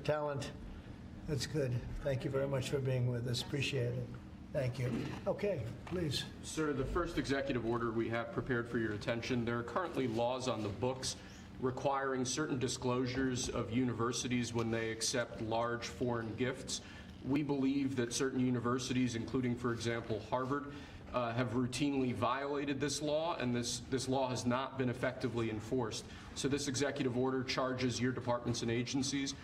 talent. That's good. Thank you very much for being with us. Appreciate it. Thank you. Okay, please. Sir, the first executive order we have prepared for your attention, there are currently laws on the books requiring certain disclosures of universities when they accept large foreign gifts. We believe that certain universities, including, for example, Harvard, have routinely violated this law, and this law has not been effectively enforced. So this executive order charges your departments and agencies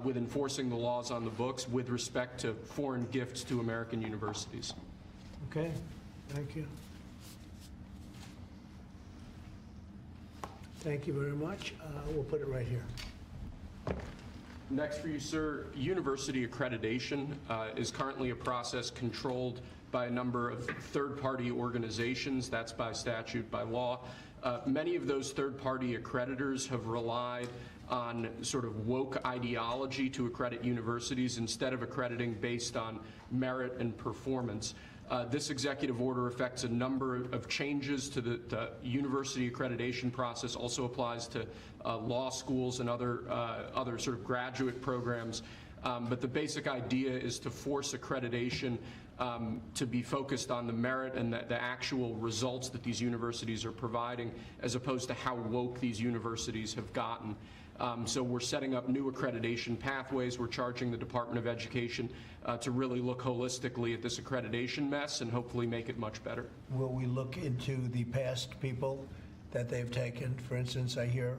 with enforcing the laws on the books with respect to foreign gifts to American universities. Okay, thank you. Thank you very much. We'll put it right here. Next for you, sir, university accreditation is currently a process controlled by a number of third-party organizations. That's by statute, by law. Many of those third-party accreditors have relied on sort of woke ideology to accredit universities instead of accrediting based on merit and performance. This executive order affects a number of changes to the university accreditation process, also applies to law schools and other sort of graduate programs. But the basic idea is to force accreditation to be focused on the merit and the actual results that these universities are providing, as opposed to how woke these universities have gotten. So we're setting up new accreditation pathways. We're charging the Department of Education to really look holistically at this accreditation mess and hopefully make it much better. Will we look into the past people that they've taken? For instance, I hear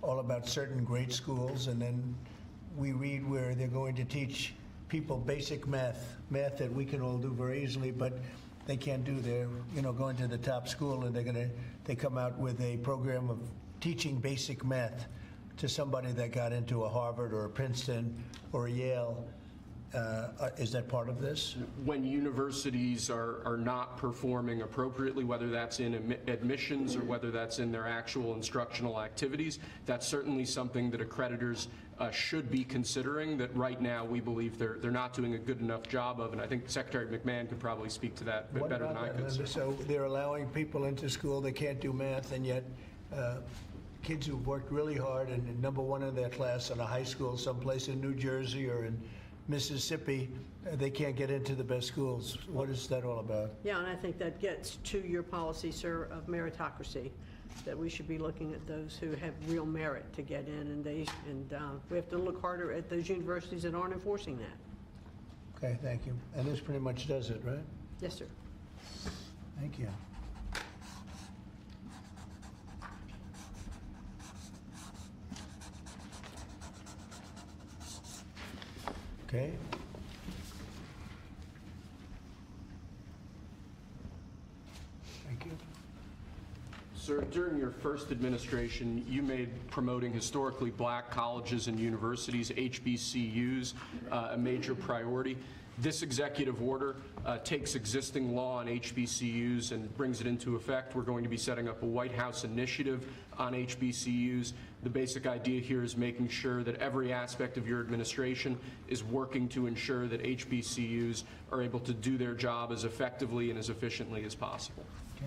all about certain great schools, and then we read where they're going to teach people basic math that we can all do very easily, but they can't do. They're going to the top school, and they come out with a program of teaching basic math to somebody that got into a Harvard or a Princeton or a Yale. Is that part of this? When universities are not performing appropriately, whether that's in admissions or whether that's in their actual instructional activities, that's certainly something that accreditors should be considering, that right now we believe they're not doing a good enough job of, and I think Secretary McMahon could probably speak to that better than I could. So they're allowing people into school that can't do math, and yet kids who've worked really hard and number one in their class in a high school someplace in New Jersey or in Mississippi, they can't get into the best schools. What is that all about? Yeah, and I think that gets to your policy, sir, of meritocracy, that we should be looking at those who have real merit to get in, and we have to look harder at those universities that aren't enforcing that. Okay, thank you. And this pretty much does it, right? Yes, sir. Thank you. Okay. Thank you. Sir, during your first administration, you made promoting historically black colleges and universities, HBCUs, a major priority. This executive order takes existing law on HBCUs and brings it into effect. We're going to be setting up a White House initiative on HBCUs. The basic idea here is making sure that every aspect of your administration is working to ensure that HBCUs are able to do their job as effectively and as efficiently as possible. Okay.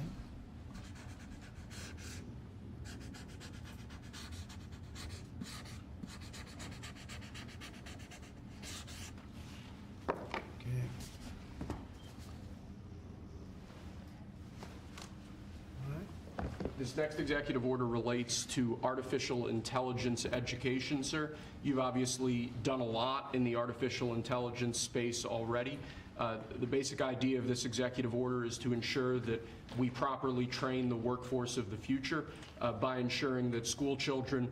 This next executive order relates to artificial intelligence education, sir. You've obviously done a lot in the artificial intelligence space already. The basic idea of this executive order is to ensure that we properly train the workforce of the future by ensuring that school children,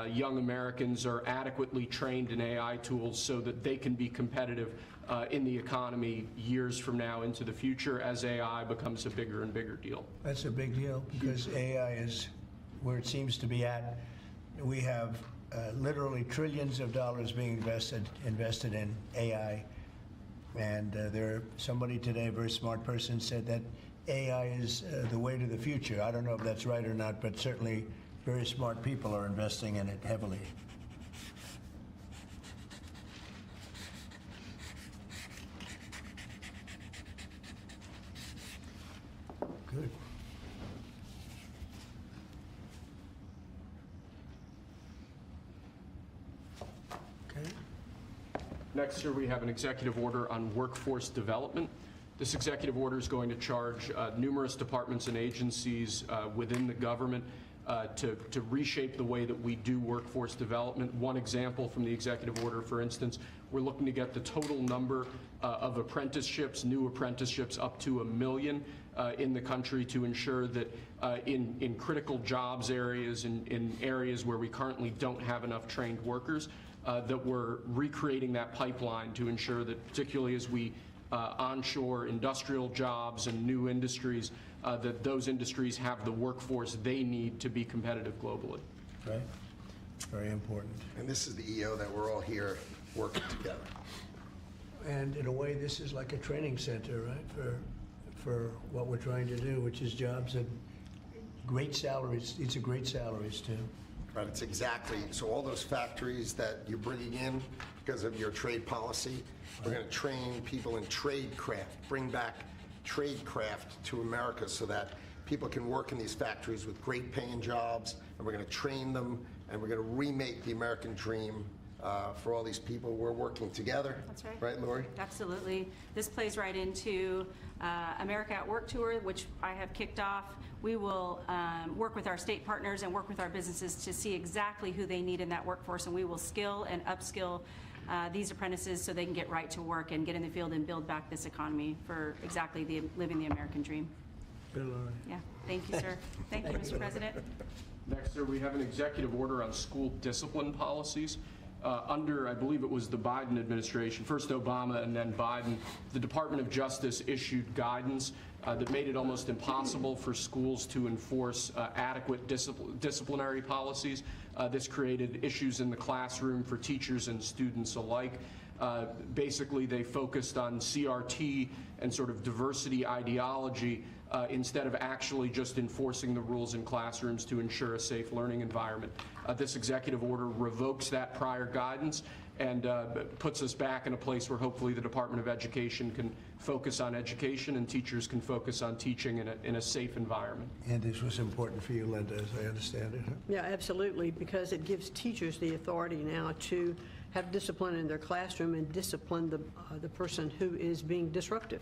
young Americans, are adequately trained in AI tools so that they can be competitive in the economy years from now into the future as AI becomes a bigger and bigger deal. That's a big deal because AI is where it seems to be at. We have literally trillions of dollars being invested in AI. And somebody today, a very smart person, said that AI is the way to the future. I don't know if that's right or not, but certainly very smart people are investing in it heavily. Good. Okay. Next, sir, we have an executive order on workforce development. This executive order is going to charge numerous departments and agencies within the government to reshape the way that we do workforce development. One example from the executive order, for instance, we're looking to get the total number of apprenticeships, new apprenticeships, up to 1 million in the country to ensure that in critical jobs areas, in areas where we currently don't have enough trained workers, that we're recreating that pipeline to ensure that, particularly as we onshore industrial jobs and new industries, that those industries have the workforce they need to be competitive globally. Right? Very important. And this is the EO that we're all here working together. And in a way, this is like a training center, right, for what we're trying to do, which is jobs at great salaries. These are great salaries, too. Right, it's exactly, so all those factories that you're bringing in because of your trade policy, we're going to train people in trade craft, bring back trade craft to America so that people can work in these factories with great paying jobs, and we're going to train them, and we're going to remake the American dream for all these people. We're working together. That's right. Right, Lori? Absolutely. This plays right into America at Work Tour, which I have kicked off. We will work with our state partners and work with our businesses to see exactly who they need in that workforce, and we will skill and upskill these apprentices so they can get right to work and get in the field and build back this economy for exactly living the American dream. Good, Laurie. Yeah. Thank you, sir. Thank you, Mr. President. Next, sir, we have an executive order on school discipline policies. Under, I believe it was the Biden administration, first Obama and then Biden, the Department of Justice issued guidance that made it almost impossible for schools to enforce adequate disciplinary policies. This created issues in the classroom for teachers and students alike. Basically, they focused on CRT and sort of diversity ideology instead of actually just enforcing the rules in classrooms to ensure a safe learning environment. This executive order revokes that prior guidance and puts us back in a place where hopefully the Department of Education can focus on education and teachers can focus on teaching in a safe environment. And this was important for you, Linda, as I understand it. Huh? Yeah, absolutely, because it gives teachers the authority now to have discipline in their classroom and discipline the person who is being disruptive.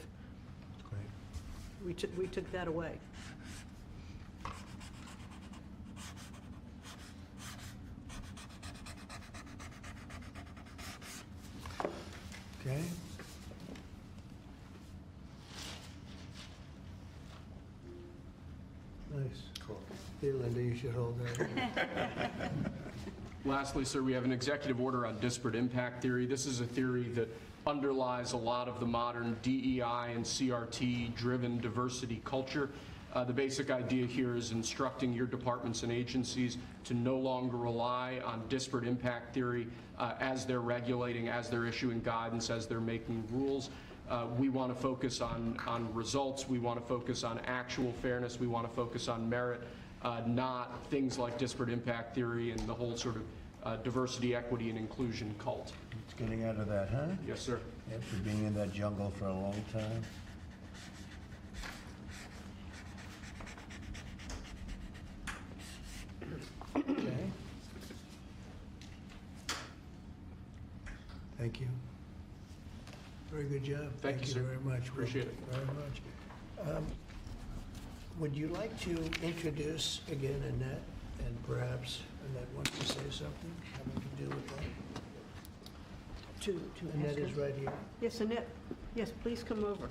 Great. We took that away. Okay. Nice. Cool. Here, Linda, you should hold that. Lastly, sir, we have an executive order on disparate impact theory. This is a theory that underlies a lot of the modern DEI and CRT-driven diversity culture. The basic idea here is instructing your departments and agencies to no longer rely on disparate impact theory as they're regulating, as they're issuing guidance, as they're making rules. We want to focus on results. We want to focus on actual fairness. We want to focus on merit, not things like disparate impact theory and the whole sort of diversity, equity, and inclusion cult. It's getting out of that, huh? Yes, sir. After being in that jungle for a long time. Okay. Thank you. Very good job. Thank you, sir. Very much. Appreciate it. Very much. Would you like to introduce again Annette, and perhaps Annette wants to say something having to do with that? To Annette ask is her. right here. Yes, Annette. Yes, please come over.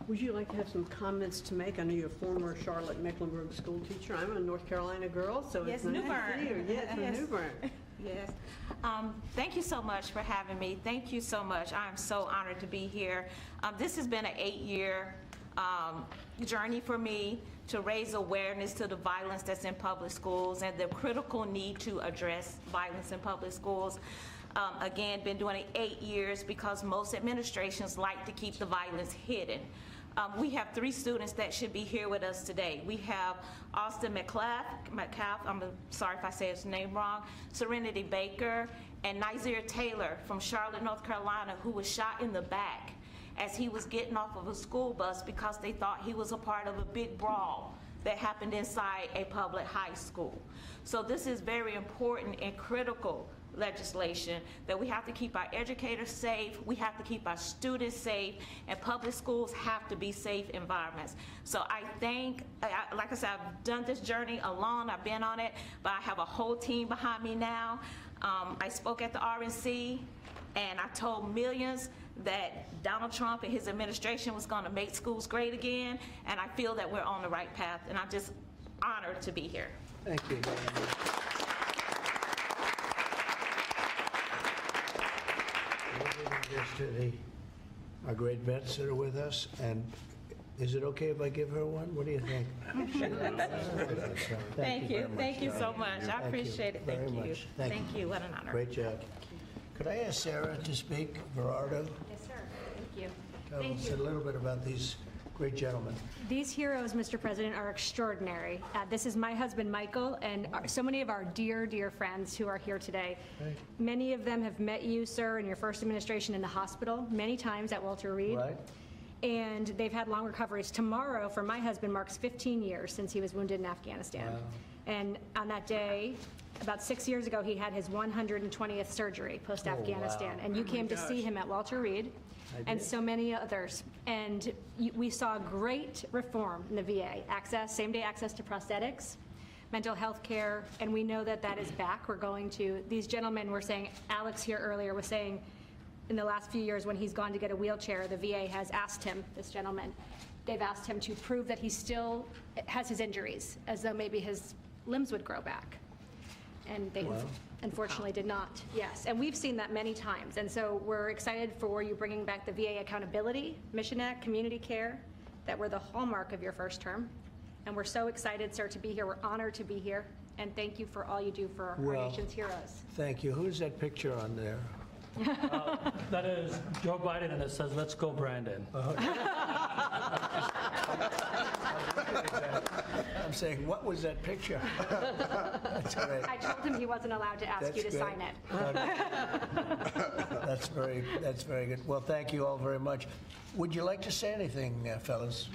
Would you like to have some comments to make? I know you're a former Charlotte Mecklenburg school teacher. I'm a North Carolina girl, so Yes, it's nice New to Bern. see you. Yes, from Yes. New Bern. Yes. Thank you so much for having me. Thank you so much. I'm so honored to be here. This has been an 8-year journey for me to raise awareness to the violence that's in public schools and the critical need to address violence in public schools. Again, been doing it 8 years because most administrations like to keep the violence hidden. We have 3 students that should be here with us today. We have Austin Metcalf, I'm sorry if I say his name wrong, Serenity Baker, and Nizir Taylor from Charlotte, North Carolina, who was shot in the back as he was getting off of a school bus because they thought he was a part of a big brawl that happened inside a public high school. So this is very important and critical legislation that we have to keep our educators safe, we have to keep our students safe, and public schools have to be safe environments. So I think, like I said, I've done this journey alone, I've been on it, but I have a whole team behind me now. I spoke at the RNC, and I told millions that Donald Trump and his administration was going to make schools great again, and I feel that we're on the right path, and I'm just honored to be here. Thank you. Just to our great vets that are with us, and is it okay if I give her one? What do you think? Thank you. Thank you so much. I Thank you appreciate it. very Thank you. much. Thank you. Thank you. What an honor. Great job. Could I ask Sarah to speak, Gerardo? Yes, sir. Thank you. Tell Thank us you. a little bit about these great gentlemen. These heroes, Mr. President, are extraordinary. This is my husband, Michael, and so many of our dear, dear friends who are here today. Right. Many of them have met you, sir, in your first administration in the hospital, many times at Walter Reed. Right. And they've had long recoveries. Tomorrow, for my husband, marks 15 years since he was wounded in Afghanistan. Wow. And on that day, about 6 years ago, he had his 120th surgery post-Afghanistan. And you came to see him at Walter Reed, and so many others. And we saw great reform in the VA, access, same-day access to prosthetics, mental health care, and we know that that is back. We're going to, these gentlemen were saying, Alex here earlier was saying, in the last few years when he's gone to get a wheelchair, the VA has asked him, this gentleman, they've asked him to prove that he still has his injuries, as though maybe his limbs would grow back. And they unfortunately did not, yes. And we've seen that many times. And so we're excited for you bringing back the VA accountability, Mission Act, community care, that were the hallmark of your first term. And we're so excited, sir, to be here. We're honored to be here. And thank you for all you do for our Well, nation's heroes. Thank you. Who's that picture on there? That is Joe Biden, and it says, "Let's go, Brandon." I'm saying, what was that picture? That's great. I told him he wasn't allowed to ask you to That's sign great. it. That's very good. Well, thank you all very much. Would you like to say anything, fellas?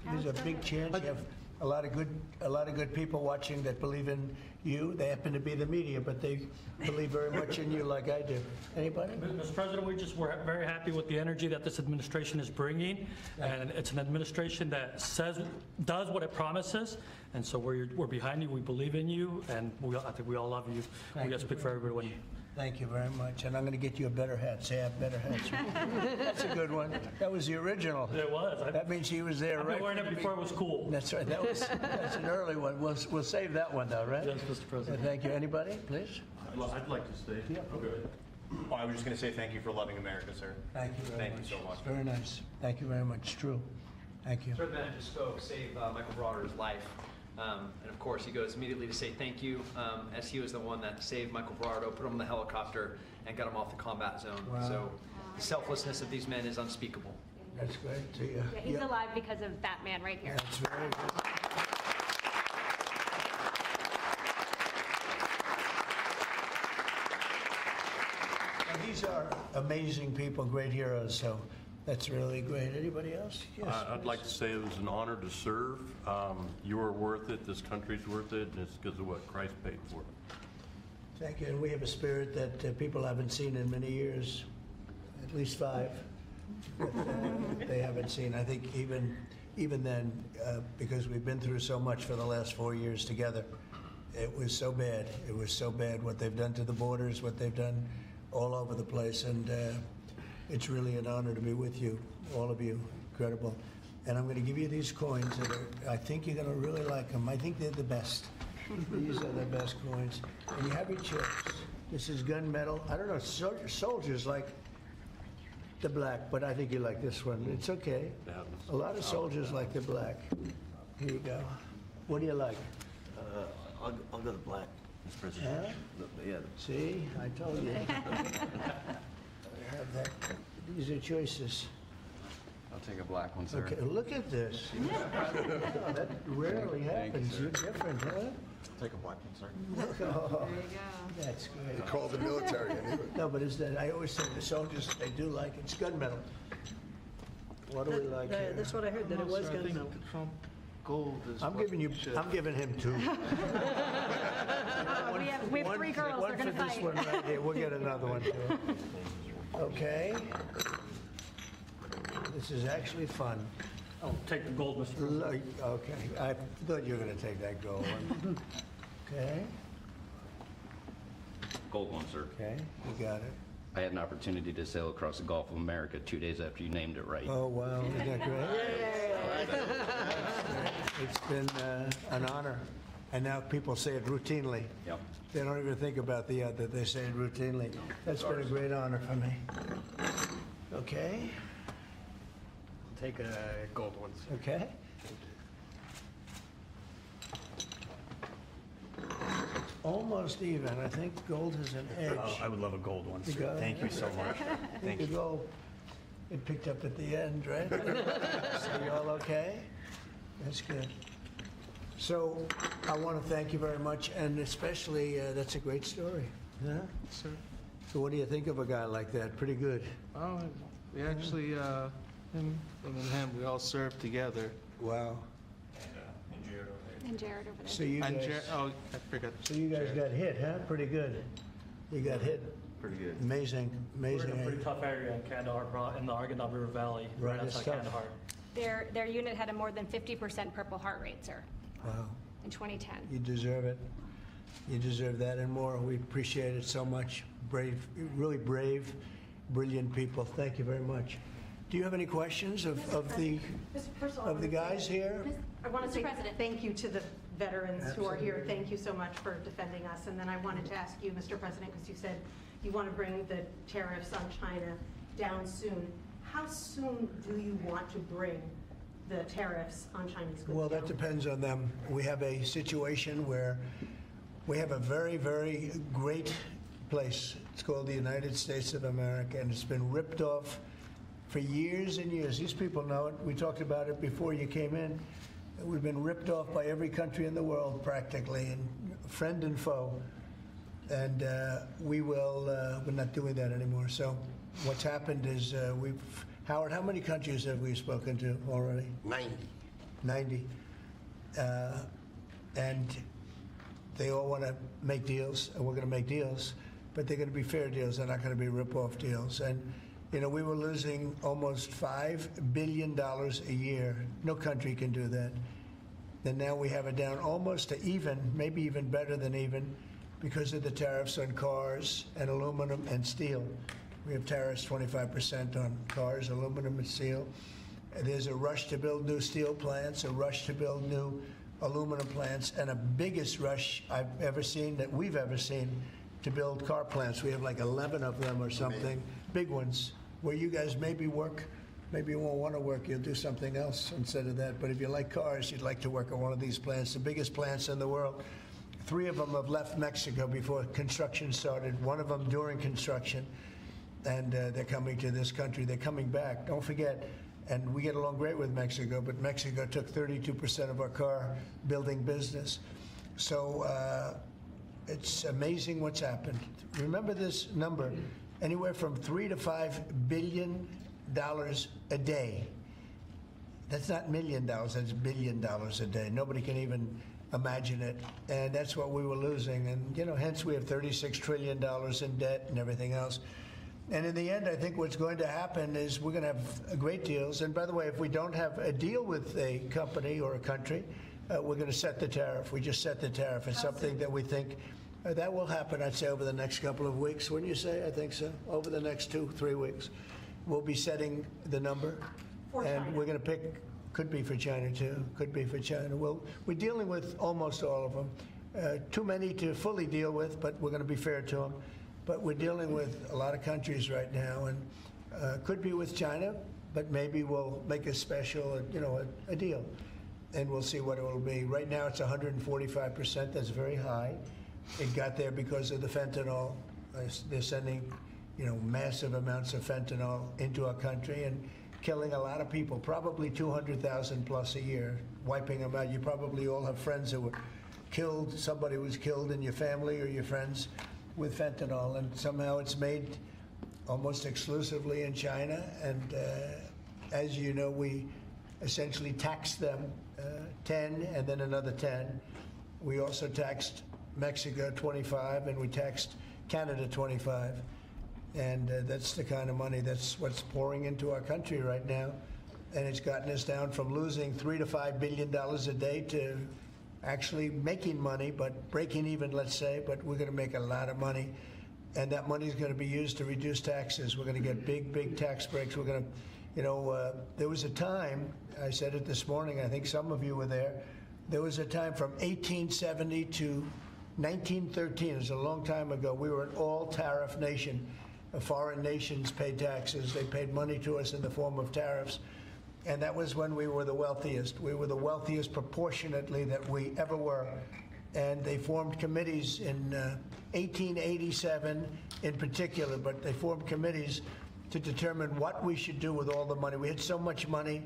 There's a big chance you have a lot of good people watching that believe in you. They happen to be the media, but they believe very much in you like I do. Anybody? Mr. President, we're very happy with the energy that this administration is bringing, and it's an administration that does what it promises, and so we're behind you, we believe in you, and I think we all love you. We got to speak for everyone. Thank you very much. And I'm going to get you a better hat. Say I have better hats. That's a good one. That was the original. It was. That means he was there I've right been wearing from it the before it was cool. That's right. That's an early one. We'll save that one, though, right? Yes, Mr. President. Thank you. Anybody, please? I'd like to stay. Yeah. Okay. Well, I was just going to say thank you for loving America, sir. Thank you very much. Thank you so much. Very nice. Thank you very much. True. Thank you. Sir, the man just spoke, saved Michael Broder's life. And of course, he goes immediately to say thank you, as he was the one that saved Michael Brado, put him in the helicopter, and got him off the combat zone. Wow. So the selflessness of these men is unspeakable. That's great. See ya. Yeah, he's alive because of Batman right here. That's very good. And these are amazing people, great heroes, so that's really great. Anybody else? Yes. I'd like to say it was an honor to serve. You are worth it. This country's worth it, and it's because of what Christ paid for. Thank you. And we have a spirit that people haven't seen in many years, at least 5, that they haven't seen. I think even then, because we've been through so much for the last 4 years together, it was so bad. It was so bad what they've done to the borders, what they've done all over the place. And it's really an honor to be with you, all of you. Incredible. And I'm going to give you these coins that I think you're going to really like them. I think they're the best. These are the best coins. And you have your chips. This is gunmetal. I don't know, soldiers like the black, but I think you like this one. It's okay. A lot of soldiers like the black. Here you go. What do you like? I'll go to black, Mr. President. Huh? Yeah. See, I told you. I have that. These are choices. I'll take a black one, sir. Okay, look at this. Oh, that rarely happens. You're different, huh? I'll take a black one, sir. Oh, that's great. You call the military anyway. No, but is that, I always say the soldiers, they do like it. It's gunmetal. What do we like here? That's what I heard, that it was gunmetal. Gold is I'm what giving you, we should- I'm giving him 2. We have 3 girls, they're going to One for this one fight. right here, we'll get another one too. Okay. This is actually fun. I'll take the gold, Mr. President. Okay, I thought you were going to take that gold one. Okay, Gold one, sir. okay, you got it. I had an opportunity to sail across the Gulf of America 2 days after you named it right. Oh, wow, isn't that great? It's been an honor, and now people say it routinely. Yep. They don't even think about the other, they say it routinely. That's been a great honor for me. Okay, Take a gold one, sir. okay. Almost even, I think gold has an edge. Oh, I would love a gold one, You sir. got it? Thank you so much. Thank The you. gold, it picked up at the end, right? So you all okay? That's good. So I want to thank you very much, and especially, that's a great story. Yeah? Sir. So what do you think of a guy like that? Pretty good. Oh, we actually, him and him, we all served together. Wow. And Jared over there. So you And guys, oh, I forgot. so you guys got hit, huh? Pretty good. You got hit. Pretty good. Amazing, We're amazing. in a pretty tough area in Kandahar, in the Arghandab River Valley, Right, right it's outside tough. Kandahar. Their unit had a more than 50% Purple Heart rate, sir, Wow. in 2010. You deserve it. You deserve that and more. We appreciate it so much. Brave, really brave, brilliant people. Thank you very much. Do you have any questions of the guys here? I want to Mr. say President. thank you to the veterans who are here. Absolutely. Thank you so much for defending us. And then I wanted to ask you, Mr. President, because you said you want to bring the tariffs on China down soon. How soon do you want to bring the tariffs on Chinese goods Well, that down? depends on them. We have a situation where we have a very, very great place. It's called the United States of America, and it's been ripped off for years and years. These people know it. We talked about it before you came in. We've been ripped off by every country in the world practically, and friend and foe. And we're not doing that anymore. So what's happened is Howard, how many countries have we spoken to already? 90. 90. And they all want to make deals, and we're going to make deals, but they're going to be fair deals. They're not going to be rip-off deals. And, you know, we were losing almost $5 billion a year. No country can do that. And now we have it down almost to even, maybe even better than even, because of the tariffs on cars and aluminum and steel. We have tariffs 25% on cars, aluminum, and steel. There's a rush to build new steel plants, a rush to build new aluminum plants, and a biggest rush I've ever seen, that we've ever seen, to build car plants. We have like 11 of them or something, big ones, where you guys maybe work. Maybe you won't want to work, you'll do something else instead of that. But if you like cars, you'd like to work at one of these plants, the biggest plants in the world. 3 of them have left Mexico before construction started, 1 of them during construction. And they're coming to this country. They're coming back. Don't forget, and we get along great with Mexico, but Mexico took 32% of our car building business. So it's amazing what's happened. Remember this number, anywhere from $3 to $5 billion a day. That's not $1 million, that's $1 billion a day. Nobody can even imagine it. And that's what we were losing. And, you know, hence we have $36 trillion in debt and everything else. And in the end, I think what's going to happen is we're going to have great deals. And by the way, if we don't have a deal with a company or a country, we're going to set the tariff. We just set the tariff. It's something that we think that will happen, I'd say, over the next couple of weeks. Wouldn't you say? I think so. Over the next 2-3 weeks. We'll be setting the number. For and China. we're going to pick, could be for China too, could be for China. We're dealing with almost all of them. Too many to fully deal with, but we're going to be fair to them. But we're dealing with a lot of countries right now, and could be with China, but maybe we'll make a special, a deal, and we'll see what it will be. Right now, it's 145%. That's very high. It got there because of the fentanyl. They're sending, massive amounts of fentanyl into our country and killing a lot of people, probably 200,000 plus a year, wiping them out. You probably all have friends that were killed, somebody was killed in your family or your friends with fentanyl, and somehow it's made almost exclusively in China. And as you know, we essentially tax them 10 and then another 10. We also taxed Mexico 25 and we taxed Canada 25. And that's the kind of money that's what's pouring into our country right now. And it's gotten us down from losing $3 to $5 billion a day to actually making money, but breaking even, let's say, but we're going to make a lot of money. And that money is going to be used to reduce taxes. We're going to get big tax breaks. We're going to, there was a time, I said it this morning, I think some of you were there was a time from 1870 to 1913, it was a long time ago, we were an all-tariff nation. Foreign nations paid taxes. They paid money to us in the form of tariffs. And that was when we were the wealthiest. We were the wealthiest proportionately that we ever were. And they formed committees in 1887 in particular, but they formed committees to determine what we should do with all the money. We had so much money,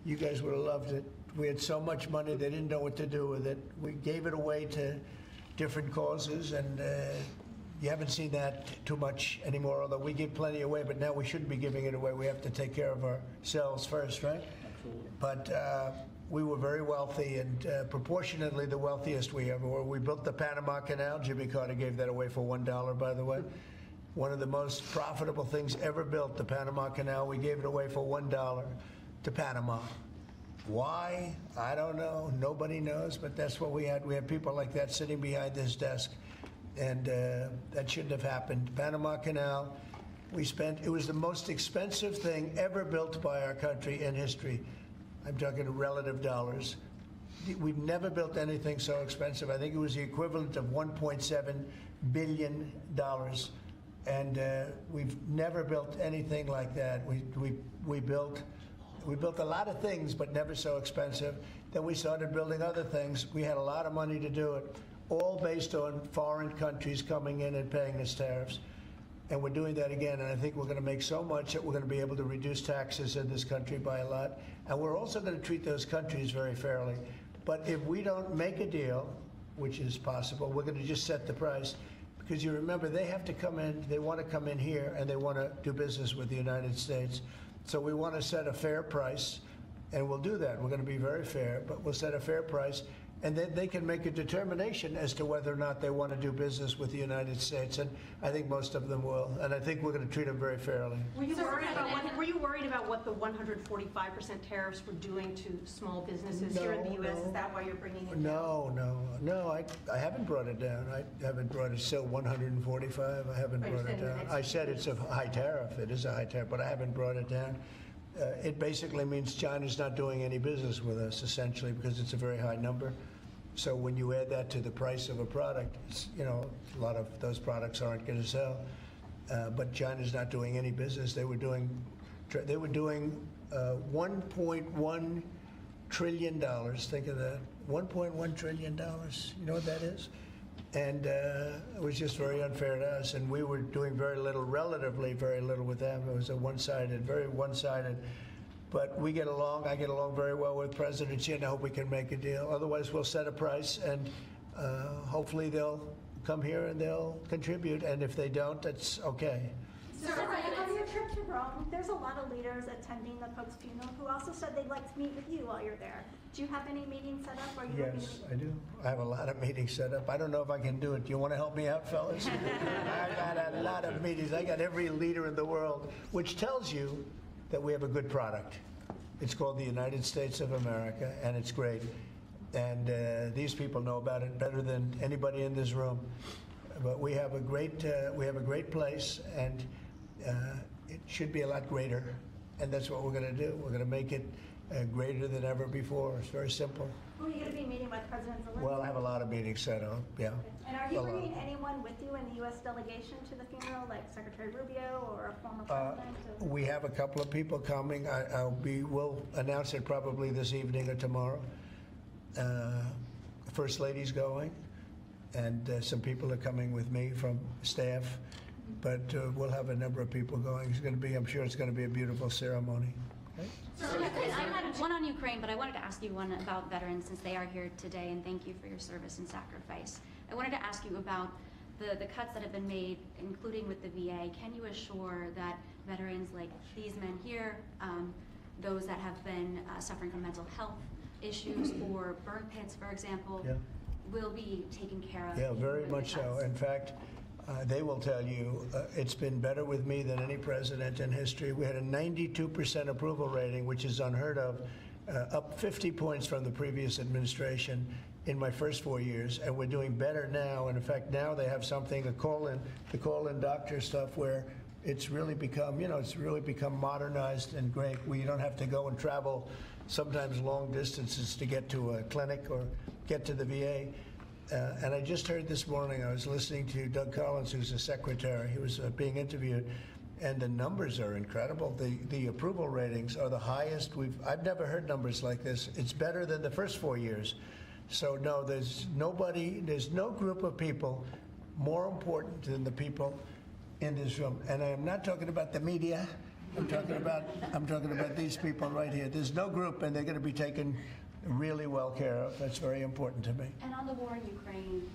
you guys would have loved it. We had so much money, they didn't know what to do with it. We gave it away to different causes, and you haven't seen that too much anymore, although we give plenty away, but now we shouldn't be giving it away. We have to take care of ourselves first, right? Absolutely. But we were very wealthy, and proportionately the wealthiest we ever were. We built the Panama Canal. Jimmy Carter gave that away for $1, by the way. One of the most profitable things ever built, the Panama Canal. We gave it away for $1 to Panama. Why? I don't know. Nobody knows, but that's what we had. We had people like that sitting behind this desk. And that shouldn't have happened. Panama Canal, it was the most expensive thing ever built by our country in history. I'm talking relative dollars. We've never built anything so expensive. I think it was the equivalent of $1.7 billion. And we've never built anything like that. We built a lot of things, but never so expensive. Then we started building other things. We had a lot of money to do it, all based on foreign countries coming in and paying us tariffs. And we're doing that again, and I think we're going to make so much that we're going to be able to reduce taxes in this country by a lot. And we're also going to treat those countries very fairly. But if we don't make a deal, which is possible, we're going to just set the price. Because you remember, they have to come in, they want to come in here, and they want to do business with the United States. So we want to set a fair price, and we'll do that. We're going to be very fair, but we'll set a fair price. And then they can make a determination as to whether or not they want to do business with the United States. And I think most of them will. And I think we're going to treat them very fairly. Were you worried about what the 145% tariffs were doing to small businesses here in the U.S.? Is that why you're bringing it down? No, I haven't brought it down. I haven't brought it, still 145. I haven't brought it down. I said it's a high tariff. It is a high tariff, but I haven't brought it down. It basically means China's not doing any business with us, essentially, because it's a very high number. So when you add that to the price of a product, a lot of those products aren't going to sell. But China's not doing any business. They were doing $1.1 trillion. Think of that, $1.1 trillion. You know what that is? And it was just very unfair to us, and we were doing very little, relatively very little with them. It was a very one-sided. But we get along, I get along very well with President Xi, and I hope we can make a deal. Otherwise, we'll set a price, and hopefully they'll come here and they'll contribute, and if they don't, that's okay. So on your trip to Rome, there's a lot of leaders attending the Pope's funeral who also said they'd like to meet with you while you're there. Do you have any meetings set up? Or are you looking to Yes, I do. I have a lot of meetings set up. I don't know if I can do it. Do you want to help me out, fellas? I got a lot of meetings. I got every leader in the world, which tells you that we have a good product. It's called the United States of America, and it's great. And these people know about it better than anybody in this room. But we have a great place, and it should be a lot greater. And that's what we're going to do. We're going to make it greater than ever before. It's very simple. Who are you going to be meeting with, President Zelensky? Well, I have a lot of meetings set up, yeah. And are you bringing anyone with you in the U.S. delegation to the funeral, like Secretary Rubio or a former president? We have a couple of people coming. We'll announce it probably this evening or tomorrow. First Lady's going, and some people are coming with me from staff. But we'll have a number of people going. I'm sure it's going to be a beautiful ceremony. Okay? I had one on Ukraine, but I wanted to ask you one about veterans since they are here today, and thank you for your service and sacrifice. I wanted to ask you about the cuts that have been made, including with the VA. Can you assure that veterans like these men here, those that have been suffering from mental health issues or burn pits, for example, Yeah. will be taken care of. Yeah, even very with the much so. cuts. In fact, they will tell you it's been better with me than any president in history. We had a 92% approval rating, which is unheard of, up 50 points from the previous administration in my first 4 years, and we're doing better now. And in fact, now they have something, the call-in doctor stuff, where it's really become, it's really become modernized and great, where you don't have to go and travel sometimes long distances to get to a clinic or get to the VA. And I just heard this morning, I was listening to Doug Collins, who's the secretary. He was being interviewed, and the numbers are incredible. The approval ratings are the highest I've never heard numbers like this. It's better than the first 4 years. So no, there's no group of people more important than the people in this room. And I'm not talking about the media. I'm talking about these people right here. There's no group, and they're going to be taken really well care of. That's very important to me. And on the war in Ukraine,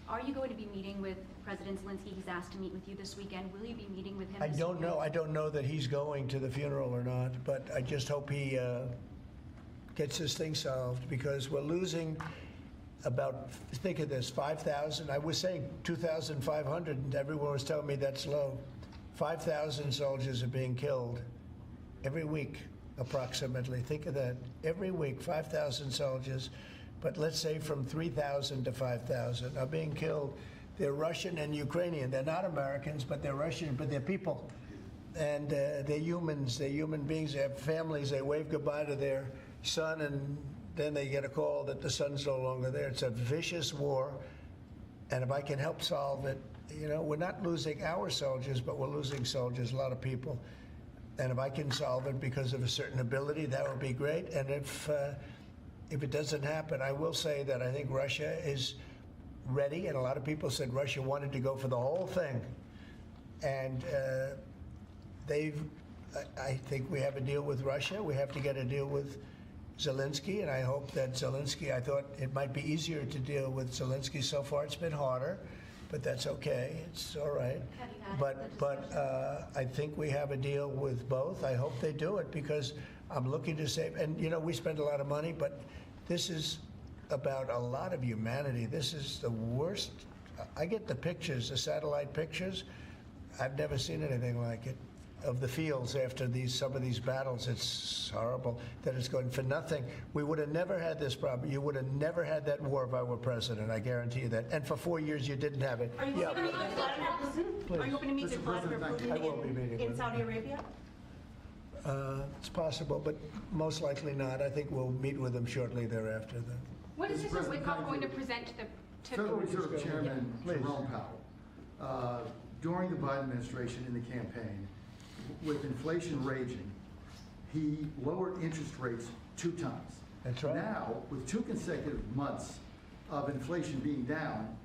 are you going to be meeting with President Zelensky? He's asked to meet with you this weekend. Will you be meeting with him I this don't weekend? know. I don't know that he's going to the funeral or not, but I just hope he gets this thing solved, because we're losing about, think of this, 5,000. I was saying 2,500, and everyone was telling me that's low. 5,000 soldiers are being killed every week, approximately. Think of that. Every week, 5,000 soldiers, but let's say from 3,000 to 5,000 are being killed. They're Russian and Ukrainian. They're not Americans, but they're Russian, but they're people. And they're humans. They're human beings. They have families. They wave goodbye to their son, and then they get a call that the son's no longer there. It's a vicious war, and if I can help solve it, we're not losing our soldiers, but we're losing soldiers, a lot of people. And if I can solve it because of a certain ability, that would be great. And if it doesn't happen, I will say that I think Russia is ready, and a lot of people said Russia wanted to go for the whole thing. And I think we have a deal with Russia. We have to get a deal with Zelensky, and I hope that Zelensky, I thought it might be easier to deal with Zelensky. So far it's been harder, but that's okay. It's all right. But I think we have a deal with both. I hope they do it, because I'm looking to save, and we spend a lot of money, but this is about a lot of humanity. This is the worst. I get the pictures, the satellite pictures. I've never seen anything like it, of the fields after some of these battles. It's horrible that it's going for nothing. We would have never had this problem. You would have never had that war if I were president. I guarantee you that. And for 4 years you didn't have it. Are you hoping to meet with Vladimir Putin? Are you hoping to meet with Vladimir Putin I will be meeting in with Saudi Arabia? It's possible, but most likely not. I think we'll meet with him shortly thereafter. Then. What is Mr. Wickoff going to present to the Federal Reserve Chairman Jerome Powell, during the Biden administration in the campaign, with inflation raging, he lowered interest rates 2 times. That's right. Now, with 2 consecutive months of inflation being down,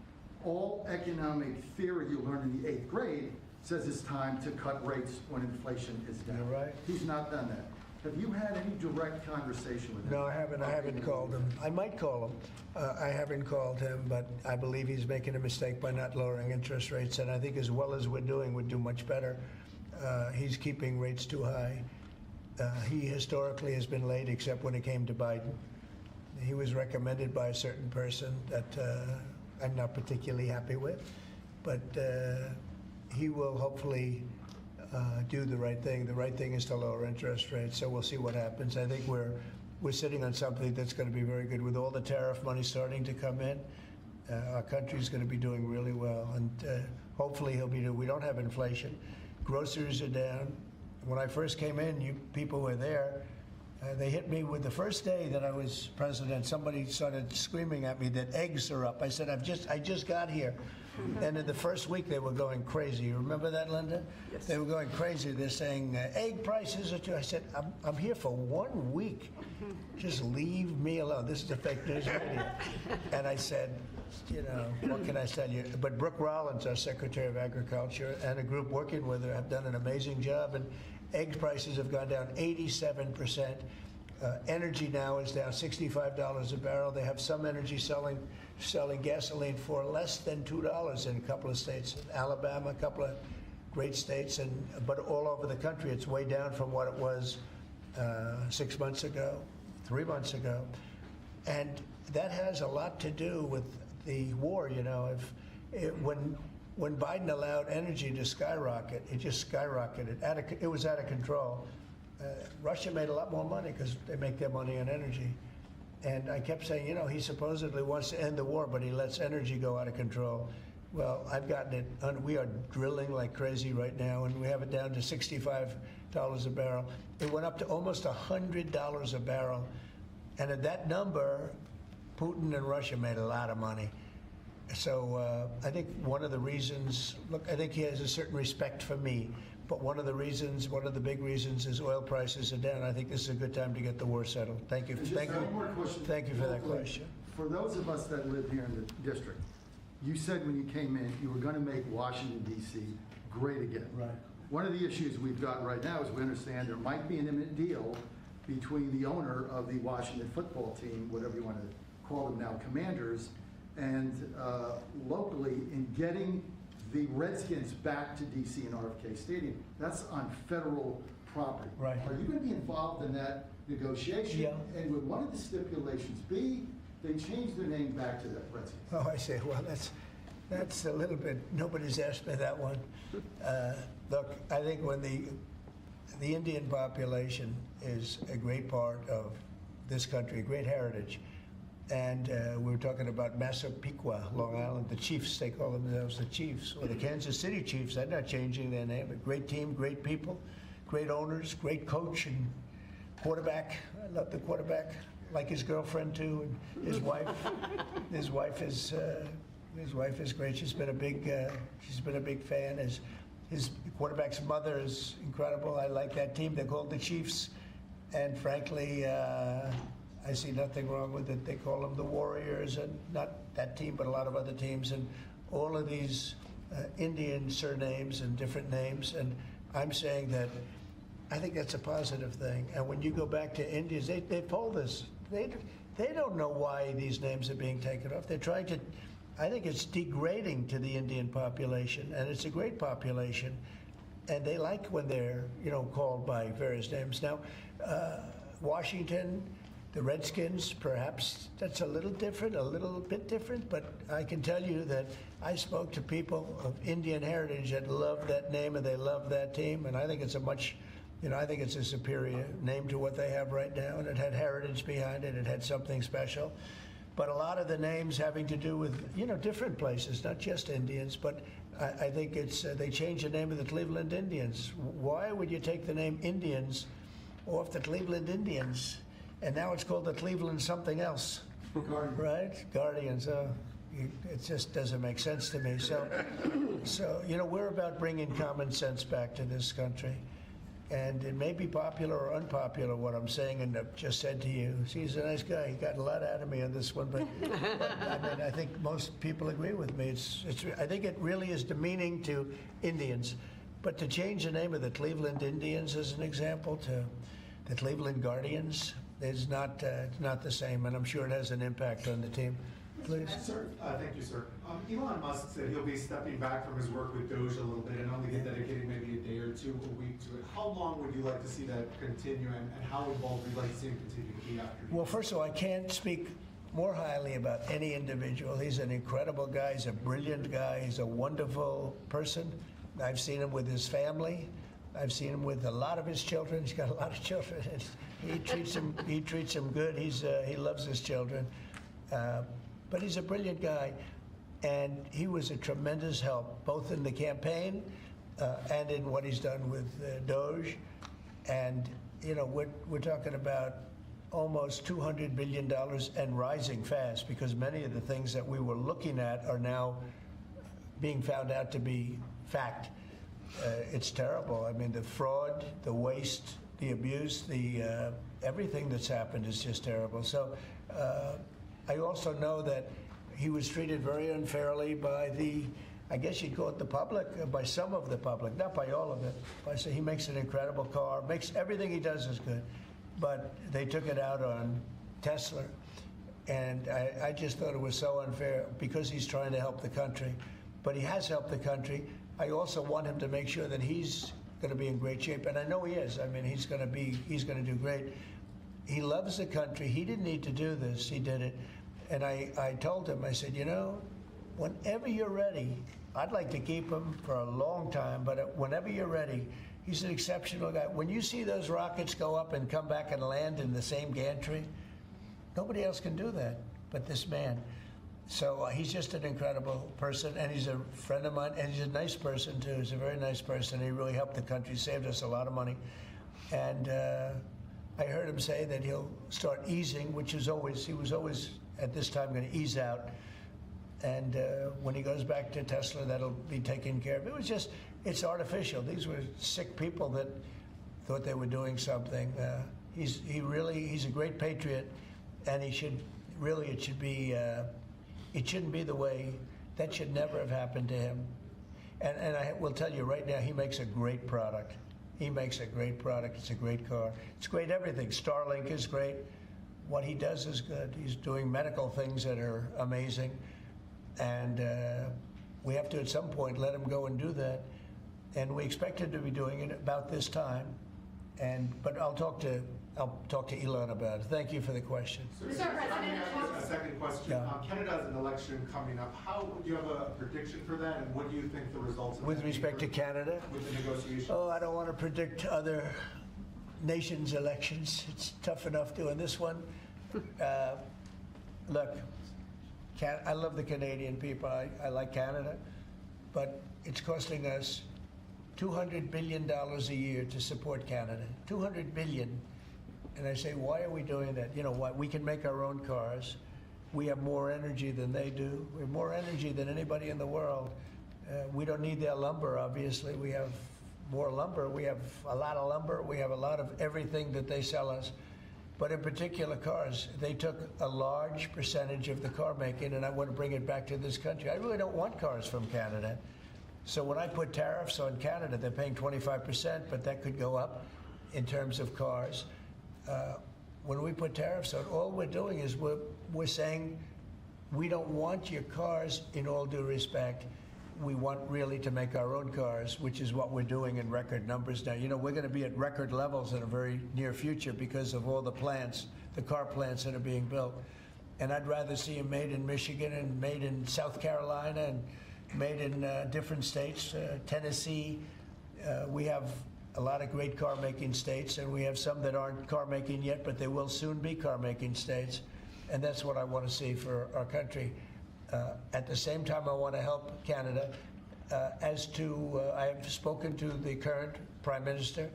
all economic theory you learned in the 8th grade says it's time to cut rates when inflation is down. You're right. He's not done that. Have you had any direct conversation with him? No, I haven't. I haven't called him. I might call him. I haven't called him, but I believe he's making a mistake by not lowering interest rates. And I think as well as we're doing, we'd do much better. He's keeping rates too high. He historically has been late, except when it came to Biden. He was recommended by a certain person that I'm not particularly happy with, but he will hopefully do the right thing. The right thing is to lower interest rates, so we'll see what happens. I think we're sitting on something that's going to be very good. With all the tariff money starting to come in, our country's going to be doing really well, and hopefully we don't have inflation. Groceries are down. When I first came in, you people were there. They hit me with the first day that I was president. Somebody started screaming at me that eggs are up. I said, I just got here. And in the first week, they were going crazy. You remember that, Linda? Yes. They were going crazy. They're saying, egg prices are too. I said, I'm here for 1 week. Just leave me alone. This is a fake news media. And I said, what can I tell you? But Brooke Rollins, our Secretary of Agriculture, and a group working with her have done an amazing job. And egg prices have gone down 87%. Energy now is down $65 a barrel. They have some energy selling gasoline for less than $2 in a couple of states. Alabama, a couple of great states, but all over the country, it's way down from what it was 6 months ago, 3 months ago. And that has a lot to do with the war, you know. When Biden allowed energy to skyrocket, it just skyrocketed. It was out of control. Russia made a lot more money because they make their money on energy. And I kept saying, you know, he supposedly wants to end the war, but he lets energy go out of control. Well, I've gotten it, we are drilling like crazy right now, and we have it down to $65 a barrel. It went up to almost $100 a barrel. And at that number, Putin and Russia made a lot of money. So I think one of the reasons, look, I think he has a certain respect for me, but one of the big reasons is oil prices are down. I think this is a good time to get the war settled. Thank you. Thank you for that question. For those of us that live here in the district, you said when you came in, you were going to make Washington, D.C. great again. Right. One of the issues we've got right now is we understand there might be an imminent deal between the owner of the Washington football team, whatever you want to call them now, Commanders, and locally in getting the Redskins back to D.C. and RFK Stadium. That's on federal property. Right. Are you going to be involved in that negotiation? Yeah. And would one of the stipulations be they change their name back to the Redskins? Oh, I see. Well, that's a little bit, nobody's asked me that one. Look, I think when the Indian population is a great part of this country, a great heritage. And we were talking about Massapequa, Long Island, the Chiefs, they call themselves the Chiefs, or the Kansas City Chiefs. They're not changing their name. A great team, great people, great owners, great coach and quarterback. I love the quarterback, like his girlfriend too, and his wife. His wife is great. She's been a big fan. His quarterback's mother is incredible. I like that team. They're called the Chiefs, and frankly, I see nothing wrong with it. They call them the Warriors, and not that team, but a lot of other teams, and all of these Indian surnames and different names. And I'm saying that I think that's a positive thing. And when you go back to Indians, they poll this. They don't know why these names are being taken off. They're trying to. I think it's degrading to the Indian population, and it's a great population, and they like when they're called by various names. Now, Washington. The Redskins, perhaps that's a little bit different, but I can tell you that I spoke to people of Indian heritage that love that name and they love that team, and I think it's I think it's a superior name to what they have right now, and it had heritage behind it. It had something special. But a lot of the names having to do with, different places, not just Indians, but I think they changed the name of the Cleveland Indians. Why would you take the name Indians off the Cleveland Indians? And now it's called the Cleveland something else, right? Guardians. It just doesn't make sense to me. So we're about bringing common sense back to this country. And it may be popular or unpopular what I'm saying and I've just said to you. See, he's a nice guy. He got a lot out of me on this one, but I mean, I think most people agree with me. I think it really is demeaning to Indians. But to change the name of the Cleveland Indians as an example to the Cleveland Guardians, it's not the same, and I'm sure it has an impact on the team. Please. Sir, thank you, sir. Elon Musk said he'll be stepping back from his work with Doge a little bit and only dedicating maybe a day or two a week to it. How long would you like to see that continue, and how involved would you like to see him continue to be after? Well, first of all, I can't speak more highly about any individual. He's an incredible guy. He's a brilliant guy. He's a wonderful person. I've seen him with his family. I've seen him with a lot of his children. He's got a lot of children. He treats them good. He loves his children. But he's a brilliant guy, and he was a tremendous help, both in the campaign and in what he's done with Doge. And we're talking about almost $200 billion and rising fast, because many of the things that we were looking at are now being found out to be fact. It's terrible. I mean, the fraud, the waste, the abuse, everything that's happened is just terrible. So I also know that he was treated very unfairly by I guess you'd call it the public, by some of the public, not by all of it. I say he makes an incredible car, everything he does is good, but they took it out on Tesla. And I just thought it was so unfair because he's trying to help the country. But he has helped the country. I also want him to make sure that he's going to be in great shape, and I know he is. I mean, he's going to do great. he loves the country. He didn't need to do this. He did it. And I told him, I said, you know, whenever you're ready, I'd like to keep him for a long time, but whenever you're ready, he's an exceptional guy. When you see those rockets go up and come back and land in the same gantry, nobody else can do that but this man. So he's just an incredible person, and he's a friend of mine, and he's a nice person, too. He's a very nice person. He really helped the country, saved us a lot of money. And I heard him say that he'll start easing, which is always, he was always at this time going to ease out. And when he goes back to Tesla, that'll be taken care of. It was just, it's artificial. These were sick people that thought they were doing something. He's a great patriot, and he should, really, it shouldn't be the way, that should never have happened to him. And I will tell you right now, he makes a great product. He makes a great product. It's a great car. It's great everything. Starlink is great. What he does is good. He's doing medical things that are amazing. And we have to, at some point, let him go and do that. And we expect him to be doing it about this time. But I'll talk to Elon about it. Thank you for the question. A second question. Yeah. Canada has an election coming up. Do you have a prediction for that, and what do you think the results of With that respect to Canada? with the negotiations? Oh, I don't want to predict other nations' elections. It's tough enough doing this one. Look, I love the Canadian people. I like Canada, but it's costing us $200 billion a year to support Canada. $200 billion. And I say, why are we doing that? You know what? We can make our own cars. We have more energy than they do. We have more energy than anybody in the world. We don't need their lumber, obviously. We have more lumber. We have a lot of lumber. We have a lot of everything that they sell us. But in particular cars, they took a large percentage of the car making, and I want to bring it back to this country. I really don't want cars from Canada. So when I put tariffs on Canada, they're paying 25%, but that could go up in terms of cars. When we put tariffs on, all we're doing is we're saying we don't want your cars in all due respect. We want really to make our own cars, which is what we're doing in record numbers now. You know, we're going to be at record levels in a very near future because of all the plants, the car plants that are being built. And I'd rather see them made in Michigan and made in South Carolina and made in different states, Tennessee. We have a lot of great car-making states, and we have some that aren't car-making yet, but they will soon be car-making states. And that's what I want to see for our country. At the same time, I want to help Canada. I've spoken to the current Prime Minister.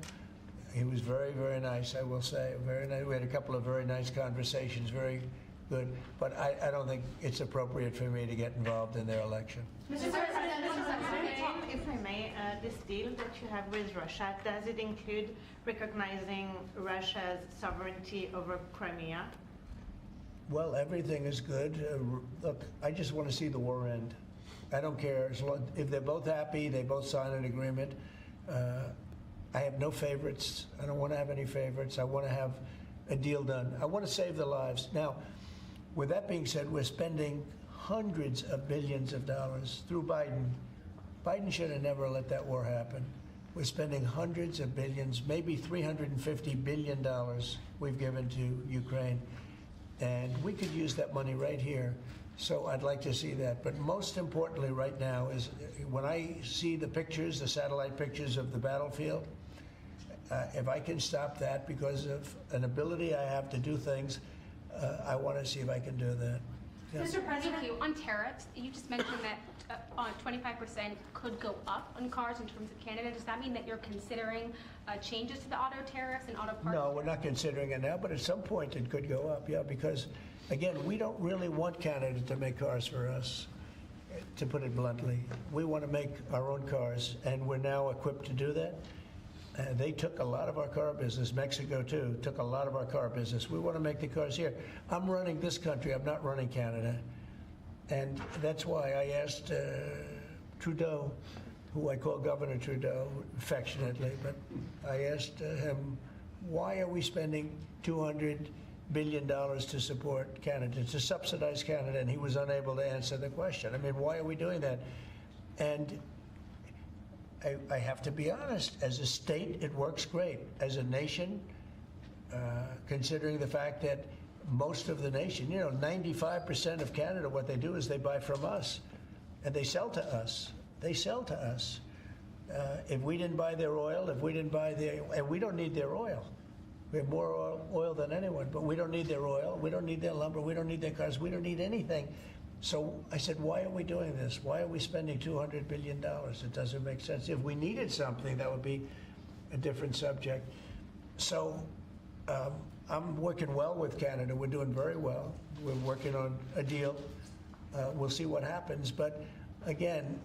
He was very, very nice, I will say. Very nice. We had a couple of very nice conversations, very good. But I don't think it's appropriate for me to get involved in their election. Mr. President, if I may, this deal that you have with Russia, does it include recognizing Russia's sovereignty over Crimea? Well, everything is good. Look, I just want to see the war end. I don't care. If they're both happy, they both sign an agreement. I have no favorites. I don't want to have any favorites. I want to have a deal done. I want to save the lives. Now, with that being said, we're spending hundreds of billions of dollars through Biden. Biden should have never let that war happen. We're spending hundreds of billions, maybe $350 billion we've given to Ukraine. And we could use that money right here. So I'd like to see that. But most importantly right now is when I see the pictures, the satellite pictures of the battlefield, if I can stop that because of an ability I have to do things, I want to see if I can do that. Yeah. Mr. President, thank you. On tariffs, you just mentioned that 25% could go up on cars in terms of Canada. Does that mean that you're considering changes to the auto tariffs and auto parts? No, we're not considering it now, but at some point it could go up, yeah, because, again, we don't really want Canada to make cars for us, to put it bluntly. We want to make our own cars, and we're now equipped to do that. They took a lot of our car business. Mexico, too, took a lot of our car business. We want to make the cars here. I'm running this country. I'm not running Canada. And that's why I asked Trudeau, who I call Governor Trudeau affectionately, but I asked him, why are we spending $200 billion to support Canada, to subsidize Canada? And he was unable to answer the question. I mean, why are we doing that? And I have to be honest, as a state, it works great. As a nation, considering the fact that most of the nation, 95% of Canada, what they do is they buy from us, and they sell to us. They sell to us. If we didn't buy their oil, and we don't need their oil. We have more oil than anyone, but we don't need their oil. We don't need their lumber. We don't need their cars. We don't need anything. So I said, why are we doing this? Why are we spending $200 billion? It doesn't make sense. If we needed something, that would be a different subject. So I'm working well with Canada. We're doing very well. We're working on a deal. We'll see what happens. But again,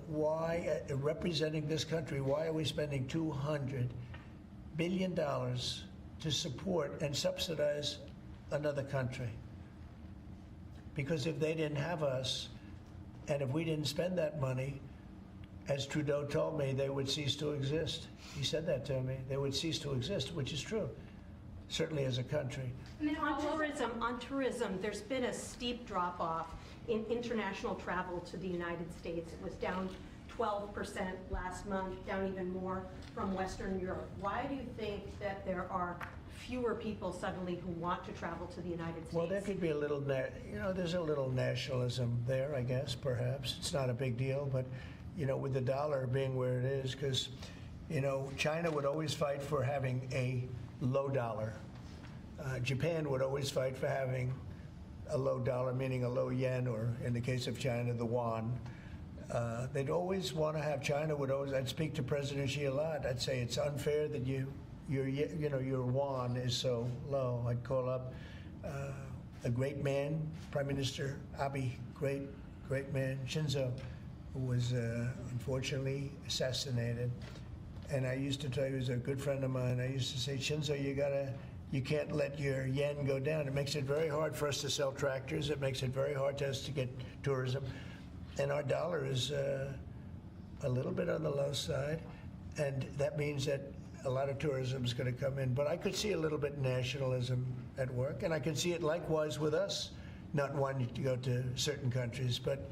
why, representing this country, why are we spending $200 billion to support and subsidize another country? Because if they didn't have us, and if we didn't spend that money, as Trudeau told me, they would cease to exist. He said that to me. They would cease to exist, which is true, certainly as a country. And then on tourism, there's been a steep drop-off in international travel to the United States. It was down 12% last month, down even more from Western Europe. Why do you think that there are fewer people suddenly who want to travel to the United States? Well, there could be a little, there's a little nationalism there, I guess, perhaps. It's not a big deal, but, with the dollar being where it is, because, China would always fight for having a low dollar. Japan would always fight for having a low dollar, meaning a low yen, or in the case of China, the yuan. They'd always want to have, I'd speak to President Xi a lot. I'd say it's unfair that your yuan is so low. I'd call up a great man, Prime Minister Abe, great man, Shinzo, who was unfortunately assassinated. And I used to tell you, he was a good friend of mine. I used to say, Shinzo, you can't let your yen go down. It makes it very hard for us to sell tractors. It makes it very hard to us to get tourism. And our dollar is a little bit on the low side. And that means that a lot of tourism is going to come in. But I could see a little bit nationalism at work. And I can see it likewise with us, not wanting to go to certain countries. But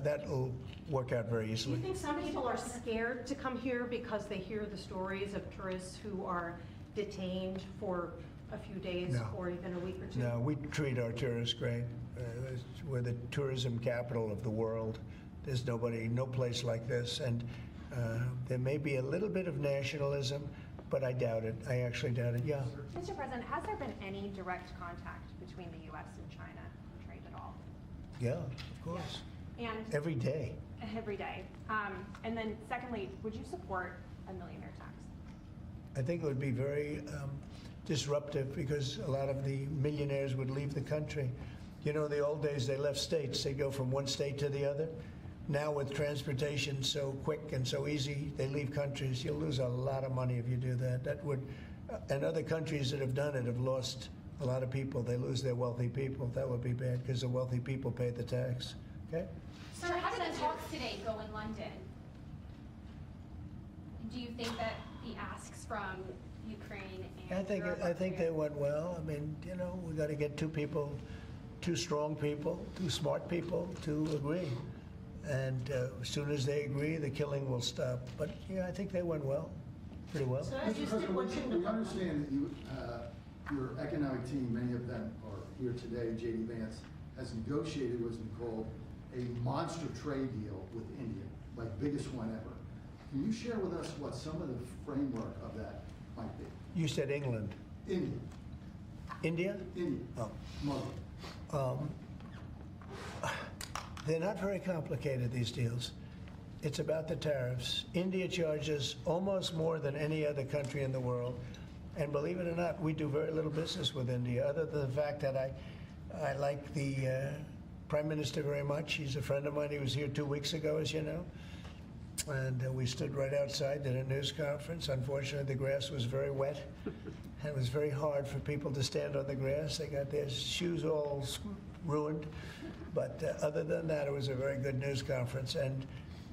that will work out very Do easily. you think some people are scared to come here because they hear the stories of tourists who are detained for a few days No. or even a week or two? No, we treat our tourists great. We're the tourism capital of the world. There's no place like this. And there may be a little bit of nationalism, but I doubt it. I actually doubt it. Yeah. Mr. President, has there been any direct contact between the U.S. and China on trade at all? Yeah, of course. And Every day. every day. And then secondly, would you support a millionaire tax? I think it would be very disruptive because a lot of the millionaires would leave the country. In the old days, they left states. They'd go from one state to the other. Now with transportation so quick and so easy, they leave countries. You'll lose a lot of money if you do that. That would, and other countries that have done it have lost a lot of people. They lose their wealthy people. That would be bad because the wealthy people pay the tax. Okay? Sir, how did the talks today go in London? Do you think that the asks from Ukraine and I think they went well. I mean, we got to get two strong people, two smart people to agree. And as soon as they agree, the killing will stop. But yeah, I think they went well, pretty well. So as you said, what should We understand that your economic team, many of them are here today, J.D. Vance, has negotiated what's been called a monster trade deal with India, like biggest one ever. Can you share with us what some of the framework of that might be? You said England. India. India? India. Oh. Muslim. They're not very complicated, these deals. It's about the tariffs. India charges almost more than any other country in the world. And believe it or not, we do very little business with India, other than the fact that I like the Prime Minister very much. He's a friend of mine. He was here 2 weeks ago, as you know. And we stood right outside, did a news conference. Unfortunately, the grass was very wet. And it was very hard for people to stand on the grass. They got their shoes all ruined. But other than that, it was a very good news conference. And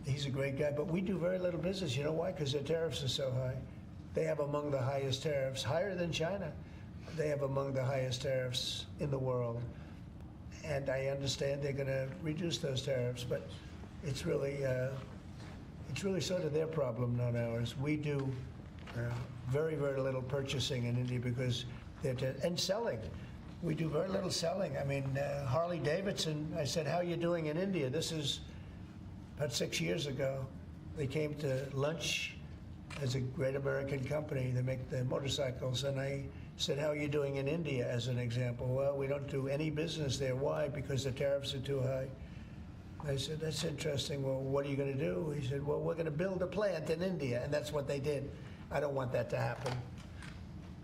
he's a great guy. But we do very little business. You know why? Because their tariffs are so high. They have among the highest tariffs, higher than China. They have among the highest tariffs in the world. And I understand they're going to reduce those tariffs, but it's really sort of their problem, not ours. We do very, very little purchasing in India because And selling. We do very little selling. I mean, Harley Davidson, I said, how are you doing in India? This is about 6 years ago. They came to lunch as a great American company. They make the motorcycles. And I said, how are you doing in India, as an example? Well, we don't do any business there. Why? Because the tariffs are too high. I said, that's interesting. Well, what are you going to do? He said, well, we're going to build a plant in India. And that's what they did. I don't want that to happen.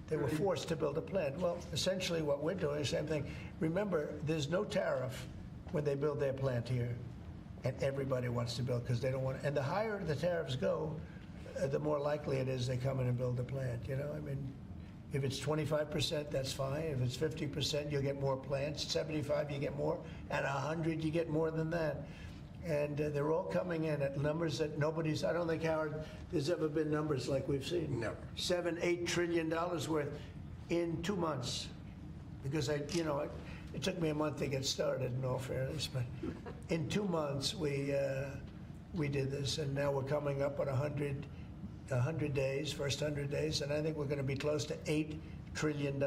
They were forced to build a plant. Well, essentially what we're doing is the same thing. Remember, there's no tariff when they build their plant here. And everybody wants to build because they don't want to. And the higher the tariffs go, the more likely it is they come in and build a plant. You know, I mean, if it's 25%, that's fine. If it's 50%, you'll get more plants. 75, you get more. And 100, you get more than that. And they're all coming in at numbers that nobody's, I don't think, Howard, there's ever been numbers like we've seen. Never. $7-8 trillion worth in 2 months. Because it took me a month to get started, in all fairness, but in 2 months we did this, and now we're coming up on 100 days, first 100 days, and I think we're going to be close to $8 trillion.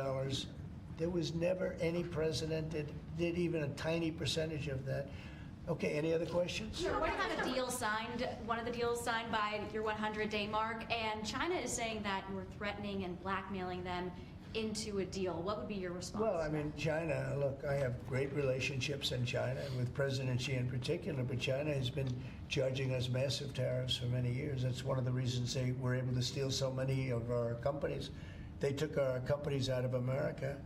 There was never any president that did even a tiny percentage of that. Okay, any other questions? Sure. What about a deal signed, one of the deals signed by your 100-day mark, and China is saying that you were threatening and blackmailing them into a deal? What would be your response? Well, I mean, China, look, I have great relationships in China, with President Xi in particular, but China has been charging us massive tariffs for many years. That's one of the reasons they were able to steal so many of our companies. They took our companies out of America,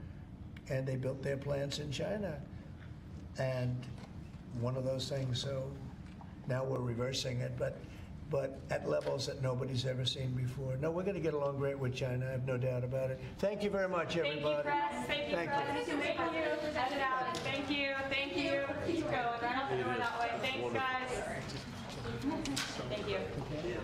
and they built their plants in China. And one of those things, so now we're reversing it, but at levels that nobody's ever seen before. No, we're going to get along great with China, I have no doubt about it. Thank you very much, everybody. Thank you, press. Thank you. Send it out. Thank you. Thank you. Keep going. Right out the door that way. Thanks, guys. Thank you. Thank you. Thank you.